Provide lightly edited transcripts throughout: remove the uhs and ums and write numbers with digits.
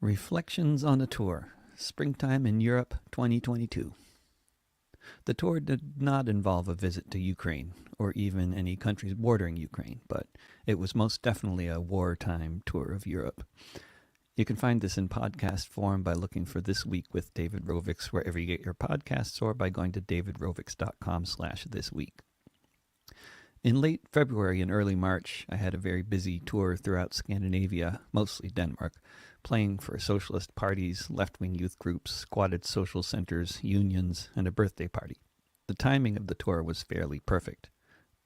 Reflections on a Tour, Springtime in Europe 2022. The tour did not involve a visit to Ukraine, or even any countries bordering Ukraine, but it was most definitely a wartime tour of Europe. You can find this in podcast form by looking for This Week with David Rovics wherever you get your podcasts, or by going to davidrovics.com/thisweek. In late February and early March, I had a very busy tour throughout Scandinavia, mostly Denmark, playing for socialist parties, left-wing youth groups, squatted social centers, unions, and a birthday party. The timing of the tour was fairly perfect.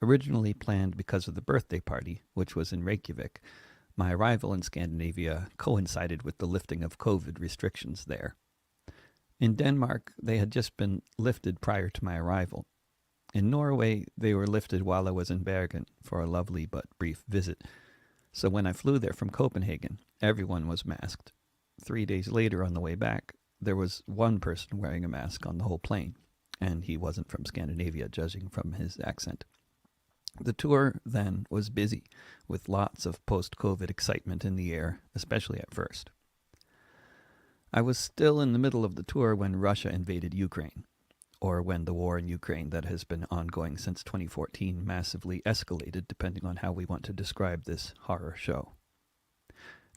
Originally planned because of the birthday party, which was in Reykjavik, my arrival in Scandinavia coincided with the lifting of COVID restrictions there. In Denmark, they had just been lifted prior to my arrival. In Norway, they were lifted while I was in Bergen for a lovely but brief visit. So when I flew there from Copenhagen, everyone was masked. 3 days later on the way back, there was one person wearing a mask on the whole plane, and he wasn't from Scandinavia, judging from his accent. The tour, then, was busy, with lots of post-COVID excitement in the air, especially at first. I was still in the middle of the tour when Russia invaded Ukraine, or when the war in Ukraine that has been ongoing since 2014 massively escalated, depending on how we want to describe this horror show.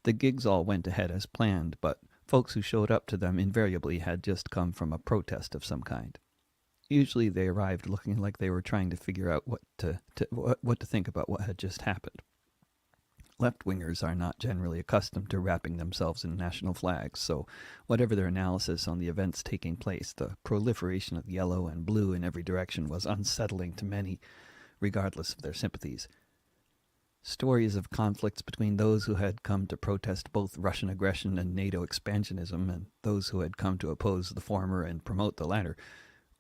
The gigs all went ahead as planned, but folks who showed up to them invariably had just come from a protest of some kind. Usually they arrived looking like they were trying to figure out what to think about what had just happened. Left-wingers are not generally accustomed to wrapping themselves in national flags, so whatever their analysis on the events taking place, the proliferation of yellow and blue in every direction was unsettling to many, regardless of their sympathies. Stories of conflicts between those who had come to protest both Russian aggression and NATO expansionism and those who had come to oppose the former and promote the latter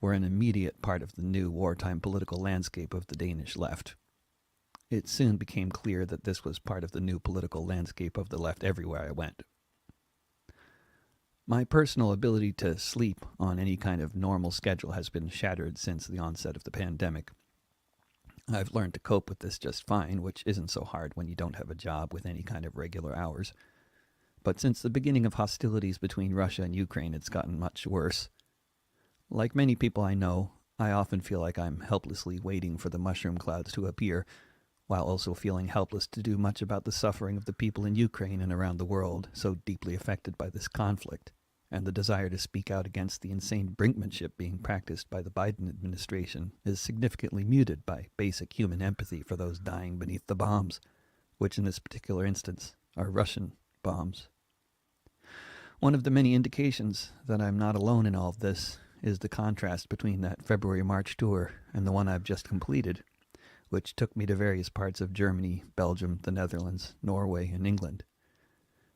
were an immediate part of the new wartime political landscape of the Danish left. It soon became clear that this was part of the new political landscape of the left everywhere I went. My personal ability to sleep on any kind of normal schedule has been shattered since the onset of the pandemic. I've learned to cope with this just fine, which isn't so hard when you don't have a job with any kind of regular hours. But since the beginning of hostilities between Russia and Ukraine, it's gotten much worse. Like many people I know, I often feel like I'm helplessly waiting for the mushroom clouds to appear, while also feeling helpless to do much about the suffering of the people in Ukraine and around the world so deeply affected by this conflict, and the desire to speak out against the insane brinkmanship being practiced by the Biden administration is significantly muted by basic human empathy for those dying beneath the bombs, which in this particular instance are Russian bombs. One of the many indications that I'm not alone in all of this is the contrast between that February-March tour and the one I've just completed, which took me to various parts of Germany, Belgium, the Netherlands, Norway, and England.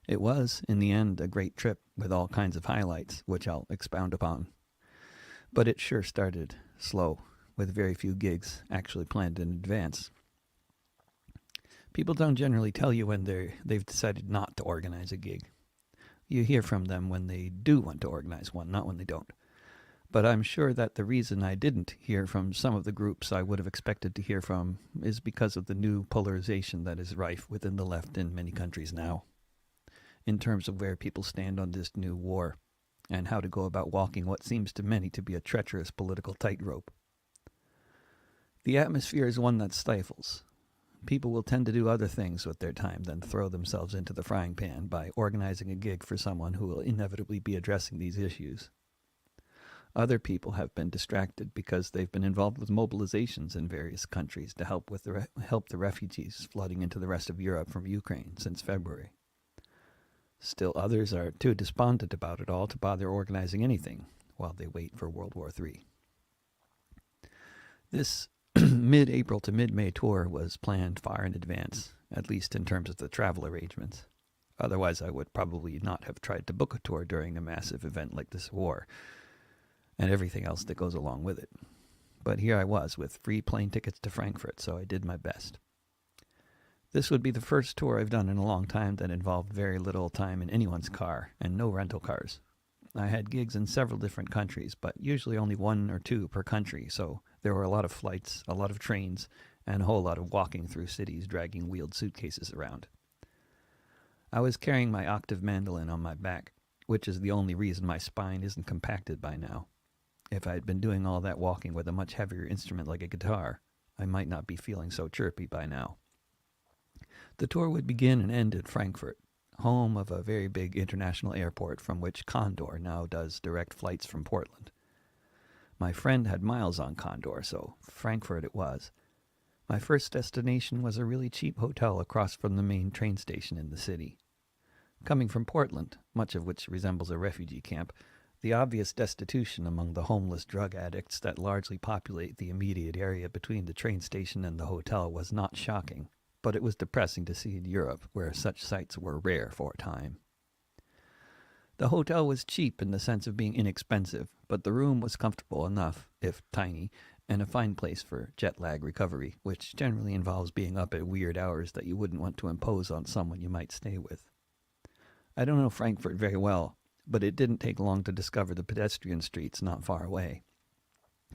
It was, in the end, a great trip with all kinds of highlights, which I'll expound upon. But it sure started slow, with very few gigs actually planned in advance. People don't generally tell you when they've decided not to organize a gig. You hear from them when they do want to organize one, not when they don't. But I'm sure that the reason I didn't hear from some of the groups I would have expected to hear from is because of the new polarization that is rife within the left in many countries now, in terms of where people stand on this new war, and how to go about walking what seems to many to be a treacherous political tightrope. The atmosphere is one that stifles. People will tend to do other things with their time than throw themselves into the frying pan by organizing a gig for someone who will inevitably be addressing these issues. Other people have been distracted because they've been involved with mobilizations in various countries to help the refugees flooding into the rest of Europe from Ukraine since February. Still others are too despondent about it all to bother organizing anything while they wait for World War III. This mid-April to mid-May tour was planned far in advance, at least in terms of the travel arrangements. Otherwise, I would probably not have tried to book a tour during a massive event like this war, and everything else that goes along with it. But here I was with free plane tickets to Frankfurt, so I did my best. This would be the first tour I've done in a long time that involved very little time in anyone's car and no rental cars. I had gigs in several different countries, but usually only 1 or 2 per country, so there were a lot of flights, a lot of trains, and a whole lot of walking through cities dragging wheeled suitcases around. I was carrying my octave mandolin on my back, which is the only reason my spine isn't compacted by now. If I had been doing all that walking with a much heavier instrument like a guitar, I might not be feeling so chirpy by now. The tour would begin and end in Frankfurt, home of a very big international airport from which Condor now does direct flights from Portland. My friend had miles on Condor, so Frankfurt it was. My first destination was a really cheap hotel across from the main train station in the city. Coming from Portland, much of which resembles a refugee camp, the obvious destitution among the homeless drug addicts that largely populate the immediate area between the train station and the hotel was not shocking, but it was depressing to see in Europe, where such sights were rare for a time. The hotel was cheap in the sense of being inexpensive, but the room was comfortable enough, if tiny, and a fine place for jet lag recovery, which generally involves being up at weird hours that you wouldn't want to impose on someone you might stay with. I don't know Frankfurt very well, but it didn't take long to discover the pedestrian streets not far away.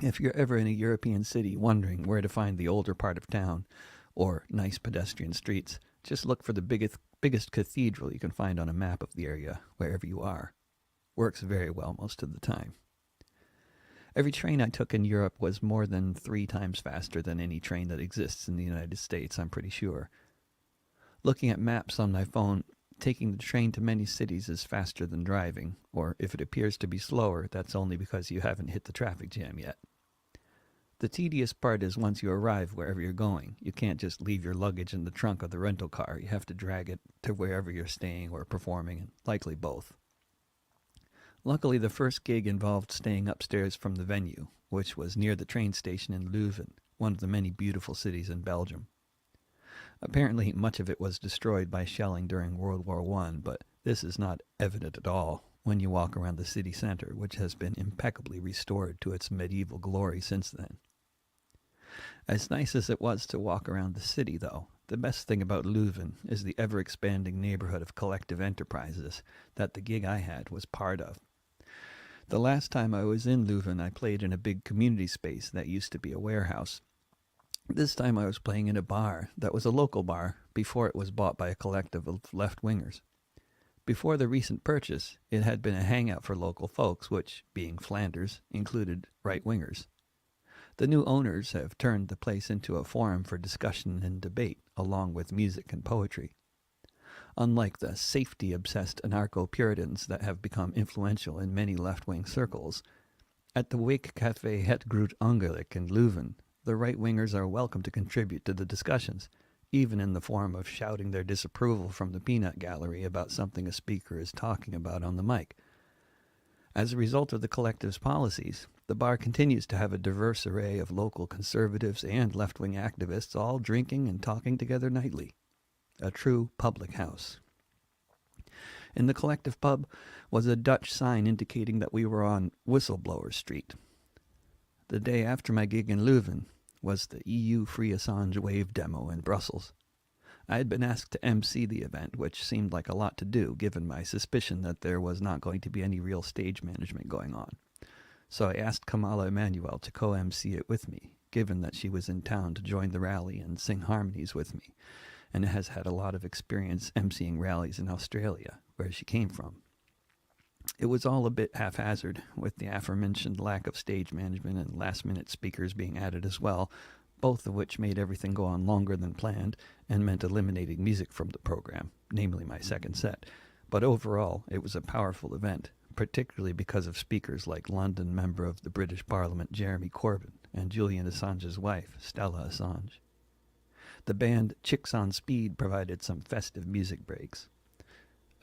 If you're ever in a European city wondering where to find the older part of town, or nice pedestrian streets, just look for the biggest cathedral you can find on a map of the area, wherever you are. Works very well most of the time. Every train I took in Europe was more than 3 times faster than any train that exists in the United States, I'm pretty sure. Looking at maps on my phone, taking the train to many cities is faster than driving, or if it appears to be slower, that's only because you haven't hit the traffic jam yet. The tedious part is once you arrive wherever you're going, you can't just leave your luggage in the trunk of the rental car. You have to drag it to wherever you're staying or performing, and likely both. Luckily, the first gig involved staying upstairs from the venue, which was near the train station in Leuven, one of the many beautiful cities in Belgium. Apparently, much of it was destroyed by shelling during World War I, but this is not evident at all when you walk around the city center, which has been impeccably restored to its medieval glory since then. As nice as it was to walk around the city, though, the best thing about Leuven is the ever-expanding neighborhood of collective enterprises that the gig I had was part of. The last time I was in Leuven, I played in a big community space that used to be a warehouse. This time I was playing in a bar that was a local bar before it was bought by a collective of left-wingers. Before the recent purchase, it had been a hangout for local folks, which, being Flanders, included right-wingers. The new owners have turned the place into a forum for discussion and debate, along with music and poetry. Unlike the safety-obsessed anarcho-Puritans that have become influential in many left-wing circles, at the Wake Café Het Groot Ongeluk in Leuven, the right-wingers are welcome to contribute to the discussions, even in the form of shouting their disapproval from the peanut gallery about something a speaker is talking about on the mic. As a result of the collective's policies, the bar continues to have a diverse array of local conservatives and left-wing activists all drinking and talking together nightly. A true public house. In the collective pub was a Dutch sign indicating that we were on Whistleblower Street. The day after my gig in Leuven was the EU Free Assange Wave demo in Brussels. I had been asked to MC the event, which seemed like a lot to do, given my suspicion that there was not going to be any real stage management going on. So I asked Kamala Emanuel to co-MC it with me, given that she was in town to join the rally and sing harmonies with me, and has had a lot of experience MCing rallies in Australia, where she came from. It was all a bit haphazard, with the aforementioned lack of stage management and last-minute speakers being added as well, both of which made everything go on longer than planned and meant eliminating music from the program, namely my second set. But overall, it was a powerful event, particularly because of speakers like London member of the British Parliament Jeremy Corbyn and Julian Assange's wife, Stella Assange. The band Chicks on Speed provided some festive music breaks.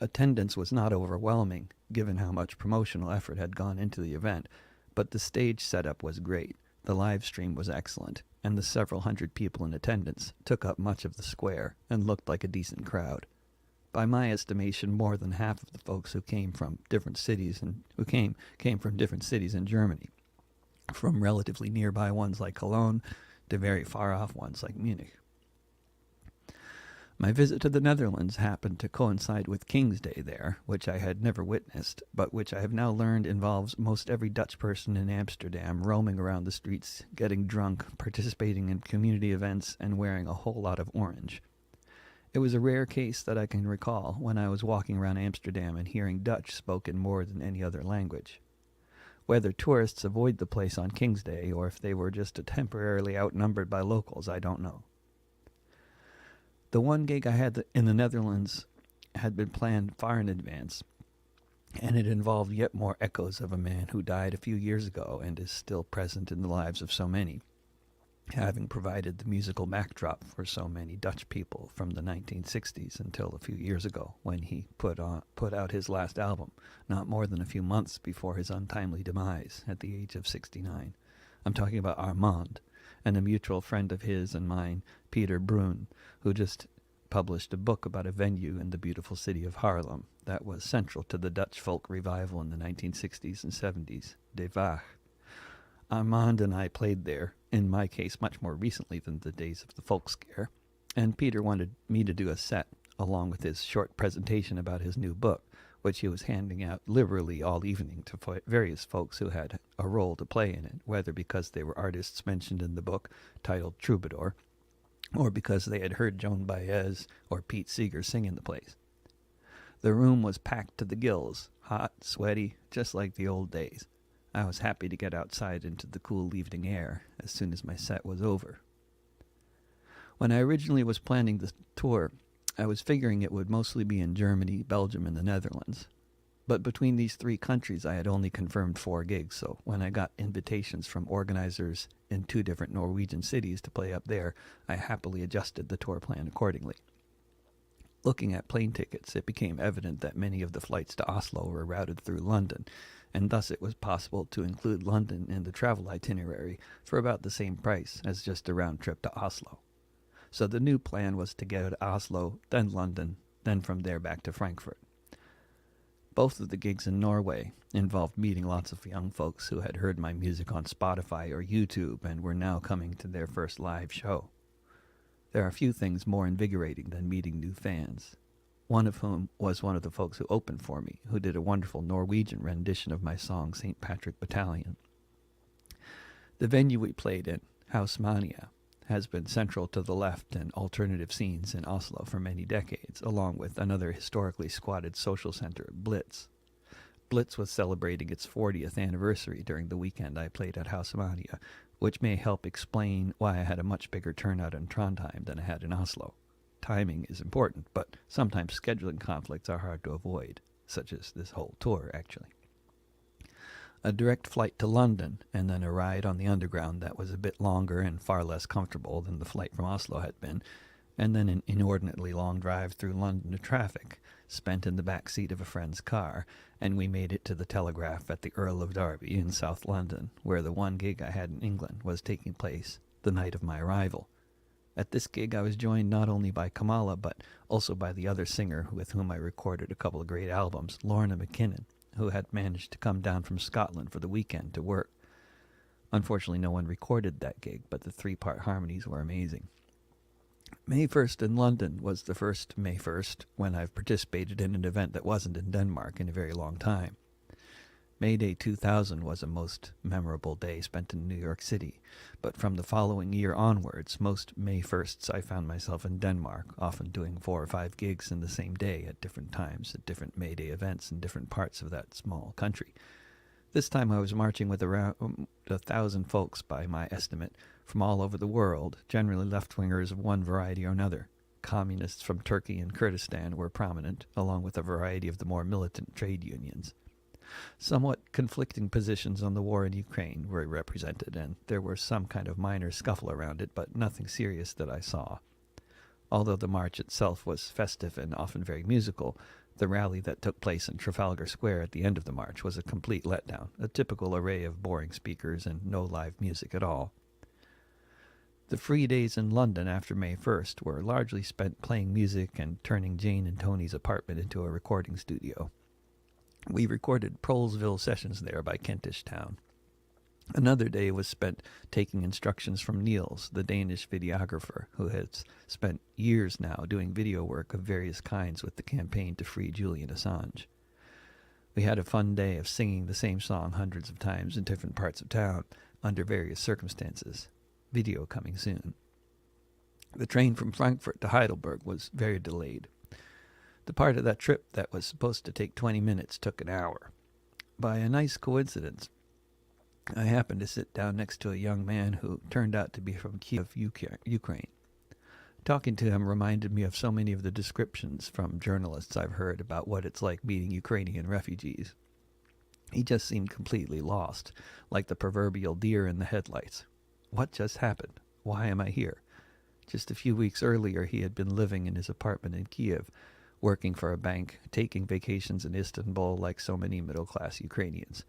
Attendance was not overwhelming, given how much promotional effort had gone into the event, but the stage setup was great, the live stream was excellent, and the several hundred people in attendance took up much of the square and looked like a decent crowd. By my estimation, more than half of the folks who came from different cities came from different cities in Germany, from relatively nearby ones like Cologne to very far-off ones like Munich. My visit to the Netherlands happened to coincide with King's Day there, which I had never witnessed, but which I have now learned involves most every Dutch person in Amsterdam roaming around the streets, getting drunk, participating in community events, and wearing a whole lot of orange. It was a rare case that I can recall when I was walking around Amsterdam and hearing Dutch spoken more than any other language. Whether tourists avoid the place on King's Day or if they were just temporarily outnumbered by locals, I don't know. The one gig I had in the Netherlands had been planned far in advance, and it involved yet more echoes of a man who died a few years ago and is still present in the lives of so many, having provided the musical backdrop for so many Dutch people from the 1960s until a few years ago when he put out his last album, not more than a few months before his untimely demise at the age of 69. I'm talking about Armand, and a mutual friend of his and mine, Peter Bruun, who just published a book about a venue in the beautiful city of Haarlem that was central to the Dutch folk revival in the 1960s and 70s, De Waag. Armand and I played there, in my case much more recently than the days of the folk scare, and Peter wanted me to do a set, along with his short presentation about his new book, which he was handing out liberally all evening to various folks who had a role to play in it, whether because they were artists mentioned in the book, titled Troubadour, or because they had heard Joan Baez or Pete Seeger sing in the place. The room was packed to the gills, hot, sweaty, just like the old days. I was happy to get outside into the cool evening air as soon as my set was over. When I originally was planning the tour, I was figuring it would mostly be in Germany, Belgium, and the Netherlands. But between these three countries, I had only confirmed 4 gigs, so when I got invitations from organizers in 2 different Norwegian cities to play up there, I happily adjusted the tour plan accordingly. Looking at plane tickets, it became evident that many of the flights to Oslo were routed through London, and thus it was possible to include London in the travel itinerary for about the same price as just a round trip to Oslo. So the new plan was to go to Oslo, then London, then from there back to Frankfurt. Both of the gigs in Norway involved meeting lots of young folks who had heard my music on Spotify or YouTube and were now coming to their first live show. There are few things more invigorating than meeting new fans, one of whom was one of the folks who opened for me, who did a wonderful Norwegian rendition of my song St. Patrick Battalion. The venue we played in, House Mania, has been central to the left and alternative scenes in Oslo for many decades, along with another historically squatted social center, Blitz. Blitz was celebrating its 40th anniversary during the weekend I played at House Mania, which may help explain why I had a much bigger turnout in Trondheim than I had in Oslo. Timing is important, but sometimes scheduling conflicts are hard to avoid, such as this whole tour, actually. A direct flight to London, and then a ride on the Underground that was a bit longer and far less comfortable than the flight from Oslo had been, and then an inordinately long drive through London traffic, spent in the back seat of a friend's car, and we made it to the Telegraph at the Earl of Derby in South London, where the one gig I had in England was taking place the night of my arrival. At this gig I was joined not only by Kamala, but also by the other singer with whom I recorded a couple of great albums, Lorna McKinnon, who had managed to come down from Scotland for the weekend to work. Unfortunately, no one recorded that gig, but the 3-part harmonies were amazing. May 1st in London was the first May 1st when I've participated in an event that wasn't in Denmark in a very long time. May Day 2000 was a most memorable day spent in New York City, but from the following year onwards, most May 1sts I found myself in Denmark, often doing 4 or 5 gigs in the same day at different times at different May Day events in different parts of that small country. This time I was marching with around 1,000 folks by my estimate from all over the world, generally left-wingers of one variety or another. Communists from Turkey and Kurdistan were prominent, along with a variety of the more militant trade unions. Somewhat conflicting positions on the war in Ukraine were represented, and there was some kind of minor scuffle around it, but nothing serious that I saw. Although the march itself was festive and often very musical, the rally that took place in Trafalgar Square at the end of the march was a complete letdown, a typical array of boring speakers and no live music at all. The free days in London after May 1st were largely spent playing music and turning Jane and Tony's apartment into a recording studio. We recorded Prolesville sessions there by Kentish Town. Another day was spent taking instructions from Niels, the Danish videographer, who has spent years now doing video work of various kinds with the campaign to free Julian Assange. We had a fun day of singing the same song hundreds of times in different parts of town under various circumstances. Video coming soon. The train from Frankfurt to Heidelberg was very delayed. The part of that trip that was supposed to take 20 minutes took an hour. By a nice coincidence, I happened to sit down next to a young man who turned out to be from Kiev, Ukraine. Talking to him reminded me of so many of the descriptions from journalists I've heard about what it's like meeting Ukrainian refugees. He just seemed completely lost, like the proverbial deer in the headlights. What just happened? Why am I here? Just a few weeks earlier, he had been living in his apartment in Kiev, working for a bank, taking vacations in Istanbul like so many middle-class Ukrainians.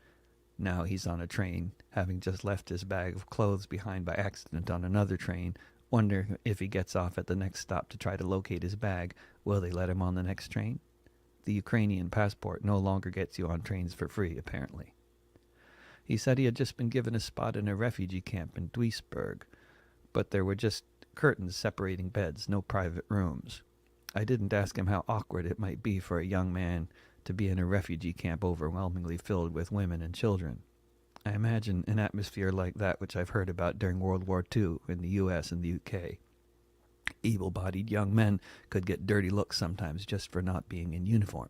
Now he's on a train, having just left his bag of clothes behind by accident on another train, wondering if he gets off at the next stop to try to locate his bag, will they let him on the next train? The Ukrainian passport no longer gets you on trains for free, apparently. He said he had just been given a spot in a refugee camp in Duisburg, but there were just curtains separating beds, no private rooms. I didn't ask him how awkward it might be for a young man to be in a refugee camp overwhelmingly filled with women and children. I imagine an atmosphere like that which I've heard about during World War II in the US and the UK. Able-bodied young men could get dirty looks sometimes just for not being in uniform.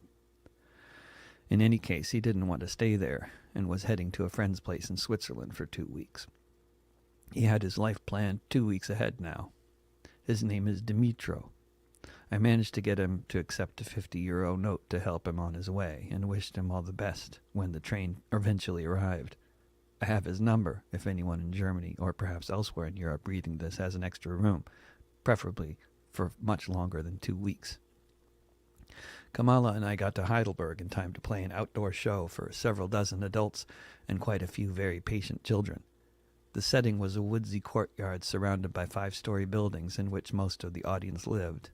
In any case, he didn't want to stay there and was heading to a friend's place in Switzerland for 2 weeks. He had his life planned 2 weeks ahead now. His name is Dimitro. I managed to get him to accept a €50 note to help him on his way and wished him all the best when the train eventually arrived. I have his number if anyone in Germany or perhaps elsewhere in Europe reading this has an extra room, preferably for much longer than 2 weeks. Kamala and I got to Heidelberg in time to play an outdoor show for several dozen adults and quite a few very patient children. The setting was a woodsy courtyard surrounded by 5-story buildings in which most of the audience lived.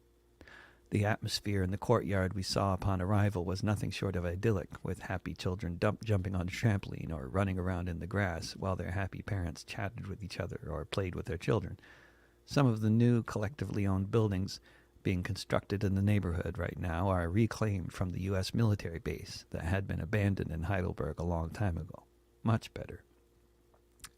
The atmosphere in the courtyard we saw upon arrival was nothing short of idyllic, with happy children jumping on a trampoline or running around in the grass while their happy parents chatted with each other or played with their children. Some of the new collectively owned buildings being constructed in the neighborhood right now are reclaimed from the U.S. military base that had been abandoned in Heidelberg a long time ago. Much better.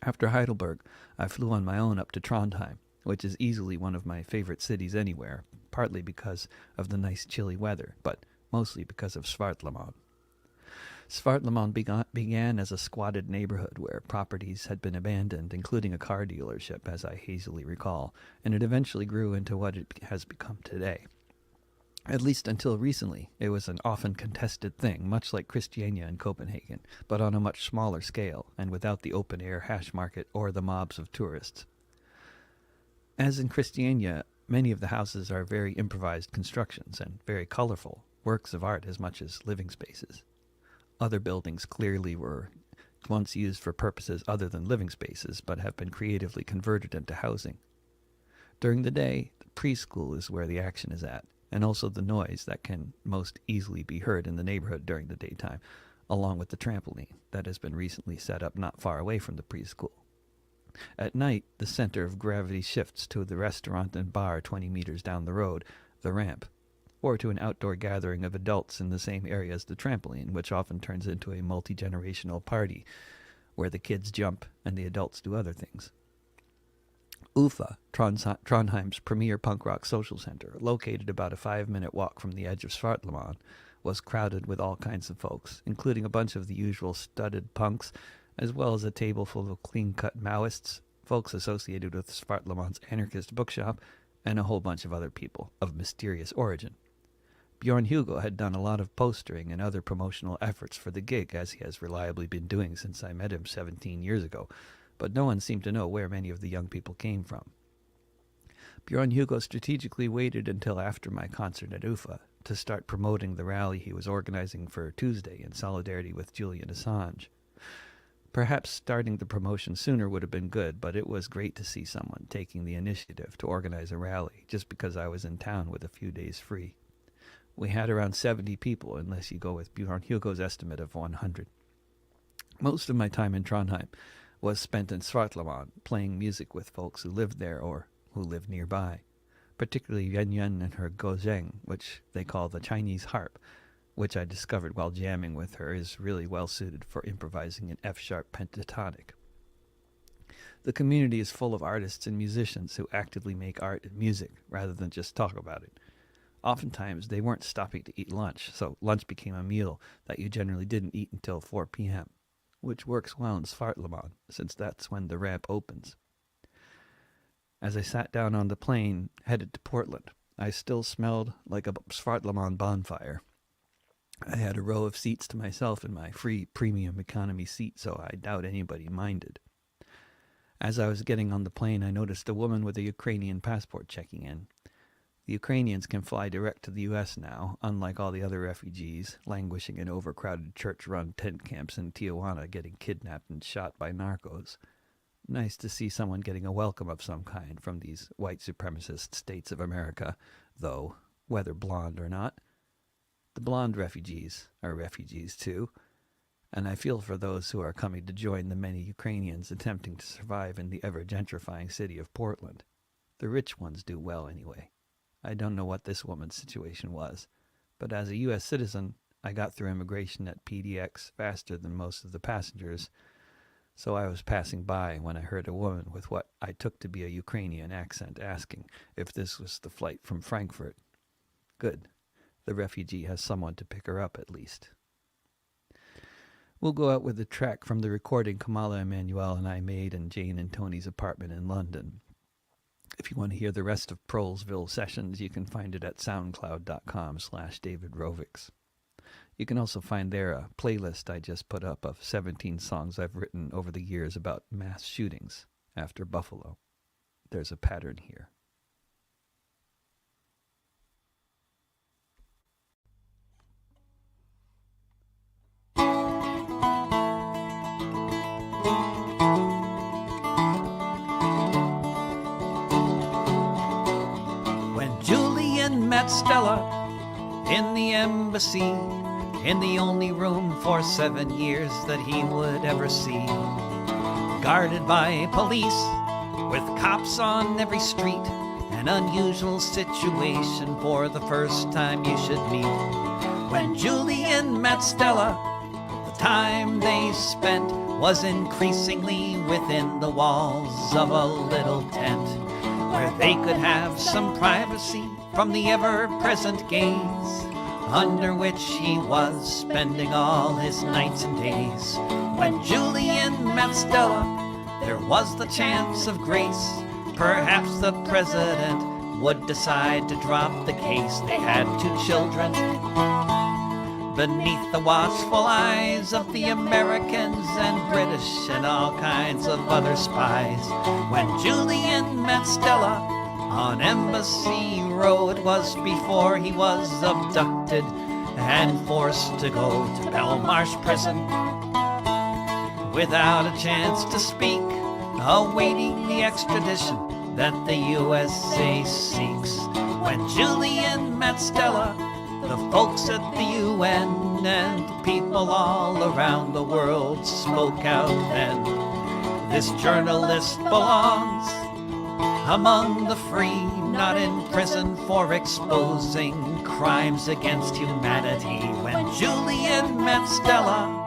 After Heidelberg, I flew on my own up to Trondheim, which is easily one of my favorite cities anywhere, partly because of the nice chilly weather, but mostly because of Svartlamoen. Svartlamoen began as a squatted neighborhood where properties had been abandoned, including a car dealership, as I hazily recall, and it eventually grew into what it has become today. At least until recently, it was an often contested thing, much like Christiania in Copenhagen, but on a much smaller scale, and without the open-air hash market or the mobs of tourists. As in Christiania, many of the houses are very improvised constructions and very colorful, works of art as much as living spaces. Other buildings clearly were once used for purposes other than living spaces, but have been creatively converted into housing. During the day, the preschool is where the action is at, and also the noise that can most easily be heard in the neighborhood during the daytime, along with the trampoline that has been recently set up not far away from the preschool. At night, the center of gravity shifts to the restaurant and bar 20 meters down the road, the ramp, or to an outdoor gathering of adults in the same area as the trampoline, which often turns into a multi-generational party where the kids jump and the adults do other things. UFA, Trondheim's premier punk rock social center, located about a 5-minute walk from the edge of Svartlamoen, was crowded with all kinds of folks, including a bunch of the usual studded punks, as well as a table full of clean-cut Maoists, folks associated with Svartlamoen's anarchist bookshop, and a whole bunch of other people of mysterious origin. Bjorn Hugo had done a lot of postering and other promotional efforts for the gig, as he has reliably been doing since I met him 17 years ago, but no one seemed to know where many of the young people came from. Bjorn Hugo strategically waited until after my concert at UFA to start promoting the rally he was organizing for Tuesday in solidarity with Julian Assange. Perhaps starting the promotion sooner would have been good, but it was great to see someone taking the initiative to organize a rally just because I was in town with a few days free. We had around 70 people, unless you go with Bjorn Hugo's estimate of 100. Most of my time in Trondheim was spent in Svartlamoen, playing music with folks who lived there or who lived nearby, particularly Yen Yen and her gozheng, which they call the Chinese harp, which I discovered while jamming with her is really well suited for improvising an F-sharp pentatonic. The community is full of artists and musicians who actively make art and music rather than just talk about it. Oftentimes, they weren't stopping to eat lunch, so lunch became a meal that you generally didn't eat until 4 p.m., which works well in Svartlaman, since that's when the ramp opens. As I sat down on the plane, headed to Portland, I still smelled like a Svartlaman bonfire. I had a row of seats to myself in my free premium economy seat, so I doubt anybody minded. As I was getting on the plane, I noticed a woman with a Ukrainian passport checking in. The Ukrainians can fly direct to the U.S. now, unlike all the other refugees, languishing in overcrowded church-run tent camps in Tijuana, getting kidnapped and shot by narcos. Nice to see someone getting a welcome of some kind from these white supremacist states of America, though, whether blonde or not. The blonde refugees are refugees too, and I feel for those who are coming to join the many Ukrainians attempting to survive in the ever-gentrifying city of Portland. The rich ones do well anyway. I don't know what this woman's situation was, but as a U.S. citizen, I got through immigration at PDX faster than most of the passengers, so I was passing by when I heard a woman with what I took to be a Ukrainian accent asking if this was the flight from Frankfurt. Good. The refugee has someone to pick her up at least. We'll go out with a track from the recording Kamala Emanuel and I made in Jane and Tony's apartment in London. If you want to hear the rest of Prolesville Sessions, you can find it at soundcloud.com/DavidRovics. You can also find there a playlist I just put up of 17 songs I've written over the years about mass shootings after Buffalo. There's a pattern here. When Julian met Stella in the embassy, in the only room for 7 years that he would ever see, guarded by police, with cops on every street, an unusual situation for the first time you should meet. When Julian met Stella, the time they spent was increasingly within the walls of a little tent, where they could have some privacy from the ever-present gaze, under which he was spending all his nights and days. When Julian met Stella, there was the chance of grace. Perhaps the president would decide to drop the case. They had 2 children beneath the watchful eyes of the Americans and British and all kinds of other spies. When Julian met Stella on Embassy Road, was before he was abducted and forced to go to Belmarsh prison without a chance to speak, awaiting the extradition that the USA seeks. When Julian met Stella, the folks at the UN and people all around the world spoke out then. This journalist belongs among the free, not in prison for exposing crimes against humanity. When Julian met Stella,